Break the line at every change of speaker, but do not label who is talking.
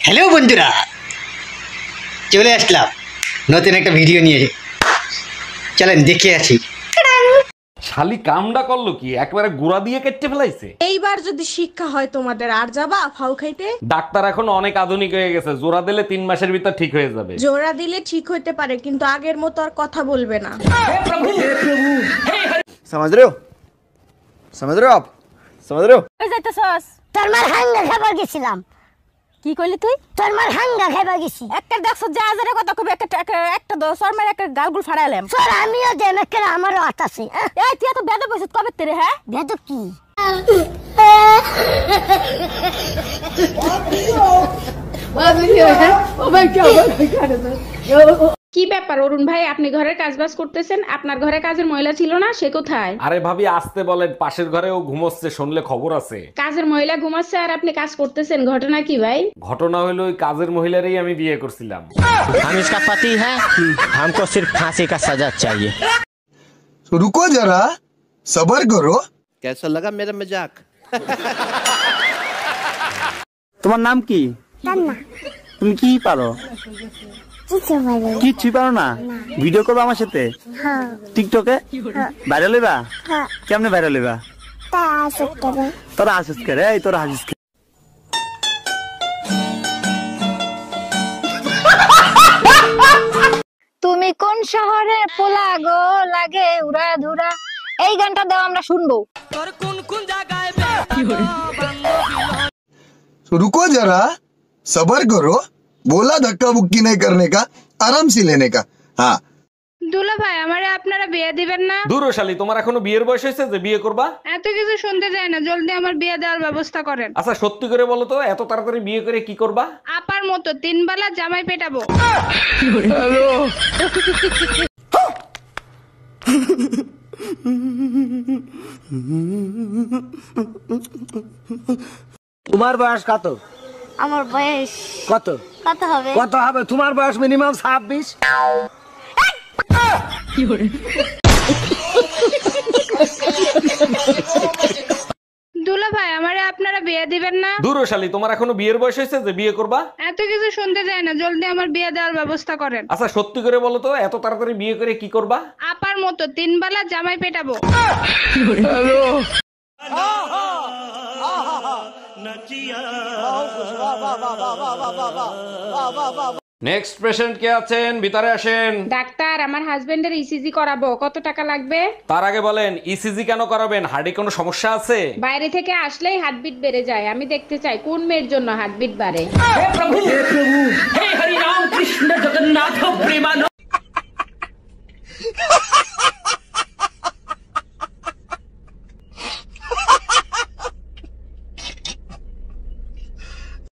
Hello বন্ধুরা, চলে আসলাম নতুন একটা ভিডিও নিয়ে। চলেন দেখে আসি।
শালি কামডা করলো কি, একবারে গুড়া দিয়ে কেটে ফেলাইছে।
এইবার যদি শিক্ষা হয় তোমাদের, আর যাবা ফাউ খাইতে?
ডাক্তার এখন অনেক আধুনিক হয়ে গেছে, জোড়া দিলে 3 মাসের ভিতর ঠিক হয়ে যাবে।
জোড়া দিলে ঠিক হইতে পারে, কিন্তু আগের মতো আর কথা বলবে না।
समझ रहे हो आप समझ रहे हो?
কই যাইতেছস? তোর মার হাঙ্গা খাবার গেছিলাম। কি কইলি তুই? তোর মার হাঙ্গা খাবার গেছি। একটা দেখছস যে আজারে কথা কইবে, একটা দো সর মার একটা গালগুল ফাড়াইলাম। সর আমিও দেন, একটা আমারও হাত আছে। এই তুই তো বেদ কইছিস কবে তেরে? হ্যাঁ বেদ কি?
কি ব্যাপার অরুণ ভাই, আপনি ঘরের কাজবাজ করতেছেন, আপনার ঘরে কাজের মহিলা ছিল না? সে কোথায়?
আরে ভাবি আসতে বলেন, পাশের ঘরেও ঘুমোচ্ছে, শুনলে খবর আছে।
কাজের মহিলা ঘুমাচ্ছে আর আপনি কাজ করতেছেন, ঘটনা কি ভাই?
ঘটনা হলো ওই কাজের মহিলারই আমি বিয়ে করছিলাম।
हम इसका पति है, हमको सिर्फ फांसी का सजा चाहिए।
रुको जरा सबर करो।
कैसा लगा मेरा मजाक?
তোমার নাম কি? তুমি কি পারো? কিচ্ছু পারো না? ভিডিও করবো আমার সাথে টিকটকে? ভাইরাল হইবা? কেমনে ভাইরাল হইবা? তোরা হাসিস করে, এই তোরা হাসিস করে।
তুমি কোন শহরে পোলা গো লাগে উড়া ধুরা? এই গানটা দাও, আমরা শুনবো।
रुको जरा सबर करो। बोला धक्का बुक्की नहीं करने का, आराम से लेने का। हाँ
দুলা ভাই, আমারে আপনারা বিয়ে দিবেন না?
দূর শালি, তোমার এখনো বিয়ের বয়স হয়েছে যে বিয়ে করবা?
এত কিছু শুনতে চাই না, জলদি আমার বিয়ে দেওয়ার ব্যবস্থা করেন।
আচ্ছা সত্যি করে বলো তো, এত তাড়াতাড়ি বিয়ে করে কি করবা?
আপার মতো 3 বেলা জামাই পেটাবো।
তোমার বয়স কত?
আমার বয়স
কত?
কত হবে?
কত হবে? তোমার বয়স মিনিমাম 26।
দুলা ভাই, আমারে আপনারা বিয়ে দিবেন না?
দূর শালি, তোমার এখনো বিয়ের বয়স হয়েছে যে বিয়ে করবা?
এত কিছু শুনতে চাই না, জলদি আমার বিয়ে দেওয়ার ব্যবস্থা করেন।
আচ্ছা সত্যি করে বলো তো, এত তাড়াতাড়ি বিয়ে করে কি করবা?
আপার মতো 3 বেলা জামাই পেটাবো।
নেক্সট পেশেন্ট কে আছেন? ভিতরে আসেন।
ডাক্তার, আমার হাজবেন্ডের ইসিজি করাবো, কত টাকা লাগবে?
তার আগে বলেন ইসিজি কেন করাবেন? হার্টে কোনো সমস্যা আছে?
বাইরে থেকে আসলেই হার্টবিট বেড়ে যায়, আমি দেখতে চাই কোন মেয়ের জন্য হার্টবিট বাড়ে।